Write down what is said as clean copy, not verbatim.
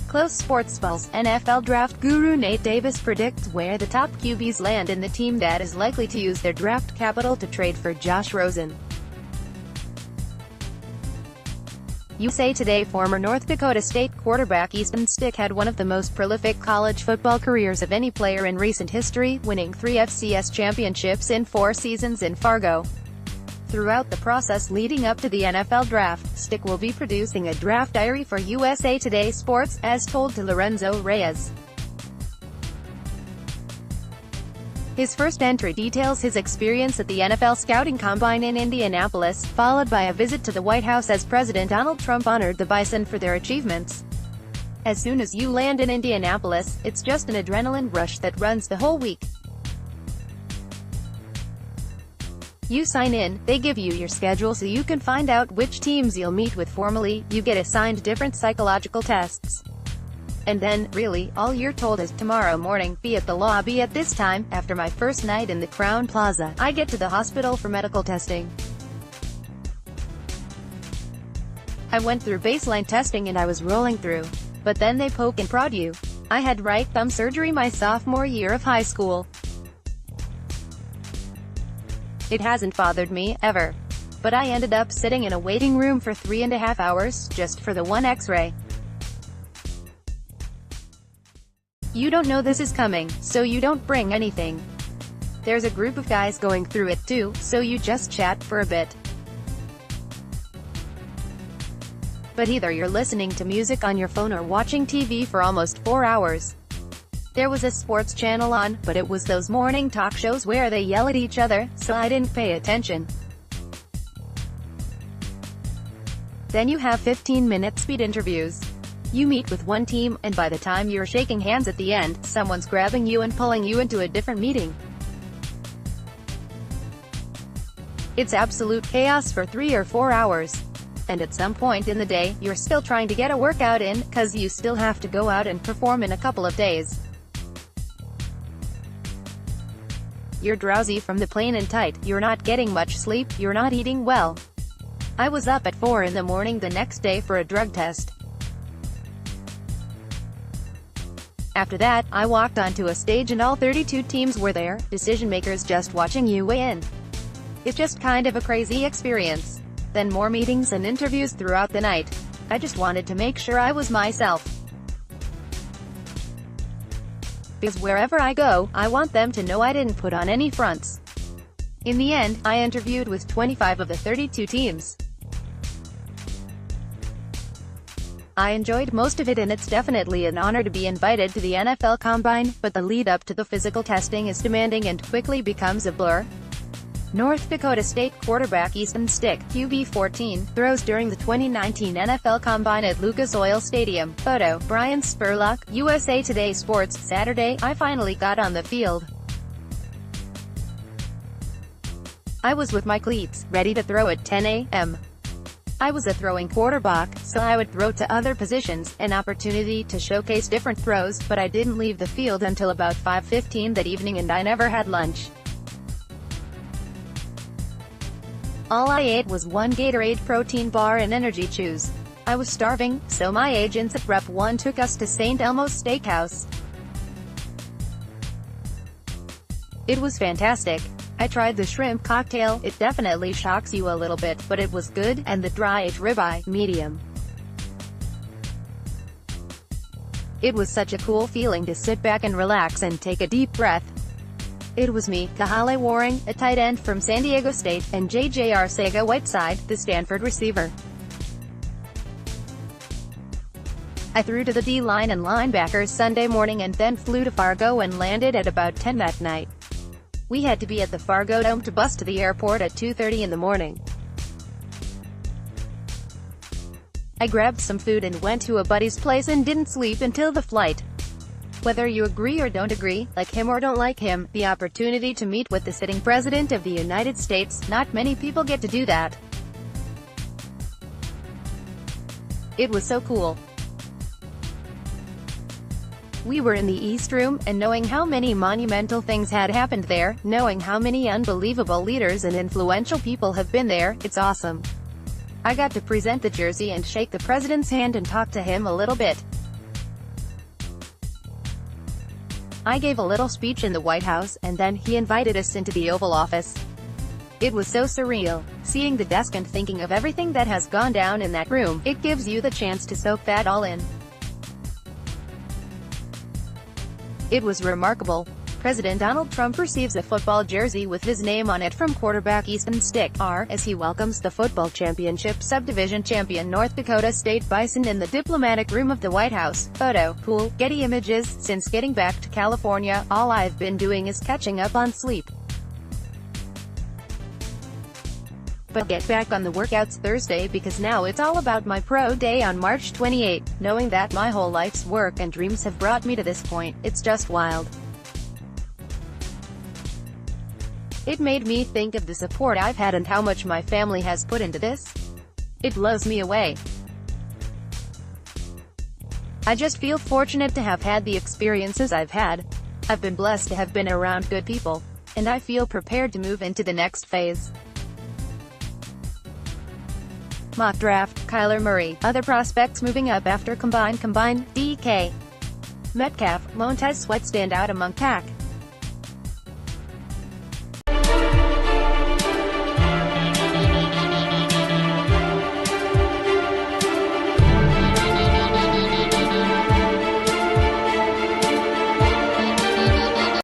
Close SportsPulse, NFL draft guru Nate Davis predicts where the top QBs land in the team that is likely to use their draft capital to trade for Josh Rosen. USA Today former North Dakota State quarterback Easton Stick had one of the most prolific college football careers of any player in recent history, winning 3 FCS championships in 4 seasons in Fargo. Throughout the process leading up to the NFL draft, Stick will be producing a draft diary for USA Today Sports, as told to Lorenzo Reyes. His first entry details his experience at the NFL Scouting Combine in Indianapolis, followed by a visit to the White House as President Donald Trump honored the Bison for their achievements. As soon as you land in Indianapolis, it's just an adrenaline rush that runs the whole week. You sign in, they give you your schedule so you can find out which teams you'll meet with formally, you get assigned different psychological tests. And then, really, all you're told is, tomorrow morning, be at the lobby at this time. After my first night in the Crown Plaza, I get to the hospital for medical testing. I went through baseline testing and I was rolling through. But then they poke and prod you. I had right thumb surgery my sophomore year of high school. It hasn't bothered me, ever. But I ended up sitting in a waiting room for 3.5 hours, just for the one X-ray. You don't know this is coming, so you don't bring anything. There's a group of guys going through it too, so you just chat for a bit. But either you're listening to music on your phone or watching TV for almost 4 hours. There was a sports channel on, but it was those morning talk shows where they yell at each other, so I didn't pay attention. Then you have 15-minute speed interviews. You meet with one team, and by the time you're shaking hands at the end, someone's grabbing you and pulling you into a different meeting. It's absolute chaos for 3 or 4 hours. And at some point in the day, you're still trying to get a workout in, 'cause you still have to go out and perform in a couple of days. You're drowsy from the plane and tight, you're not getting much sleep, you're not eating well. I was up at 4 in the morning the next day for a drug test. After that, I walked onto a stage and all 32 teams were there, decision makers just watching you weigh in. It's just kind of a crazy experience. Then more meetings and interviews throughout the night. I just wanted to make sure I was myself. Because wherever I go, I want them to know I didn't put on any fronts. In the end, I interviewed with 25 of the 32 teams. I enjoyed most of it and it's definitely an honor to be invited to the NFL Combine, but the lead up to the physical testing is demanding and quickly becomes a blur. North Dakota State quarterback Easton Stick, QB14, throws during the 2019 NFL Combine at Lucas Oil Stadium. Photo, Brian Spurlock, USA Today Sports. Saturday, I finally got on the field. I was with my cleats, ready to throw at 10 a.m. I was a throwing quarterback, so I would throw to other positions, an opportunity to showcase different throws, but I didn't leave the field until about 5:15 that evening and I never had lunch. All I ate was one Gatorade protein bar and energy chews. I was starving, so my agents at Rep 1 took us to St. Elmo's Steakhouse. It was fantastic. I tried the shrimp cocktail, it definitely shocks you a little bit, but it was good, and the dry-aged ribeye, medium. It was such a cool feeling to sit back and relax and take a deep breath. It was me, Kahale Warring, a tight end from San Diego State, and J.J. Arcega-Whiteside, the Stanford receiver. I threw to the D-line and linebackers Sunday morning and then flew to Fargo and landed at about 10 that night. We had to be at the Fargo Dome to bus to the airport at 2:30 in the morning. I grabbed some food and went to a buddy's place and didn't sleep until the flight. Whether you agree or don't agree, like him or don't like him, the opportunity to meet with the sitting President of the United States, not many people get to do that. It was so cool. We were in the East Room, and knowing how many monumental things had happened there, knowing how many unbelievable leaders and influential people have been there, it's awesome. I got to present the jersey and shake the president's hand and talk to him a little bit. I gave a little speech in the White House, and then he invited us into the Oval Office. It was so surreal, seeing the desk and thinking of everything that has gone down in that room. It gives you the chance to soak that all in. It was remarkable. President Donald Trump receives a football jersey with his name on it from quarterback Easton Stick, as he welcomes the football championship subdivision champion North Dakota State Bison in the diplomatic room of the White House. Photo, Pool, Getty Images. Since getting back to California, all I've been doing is catching up on sleep. But get back on the workouts Thursday because now it's all about my pro day on March 28. Knowing that my whole life's work and dreams have brought me to this point, it's just wild. It made me think of the support I've had and how much my family has put into this. It blows me away. I just feel fortunate to have had the experiences I've had. I've been blessed to have been around good people, and I feel prepared to move into the next phase. Mock draft, Kyler Murray, other prospects moving up after combine, DK Metcalf, Montez Sweat stand out among pack.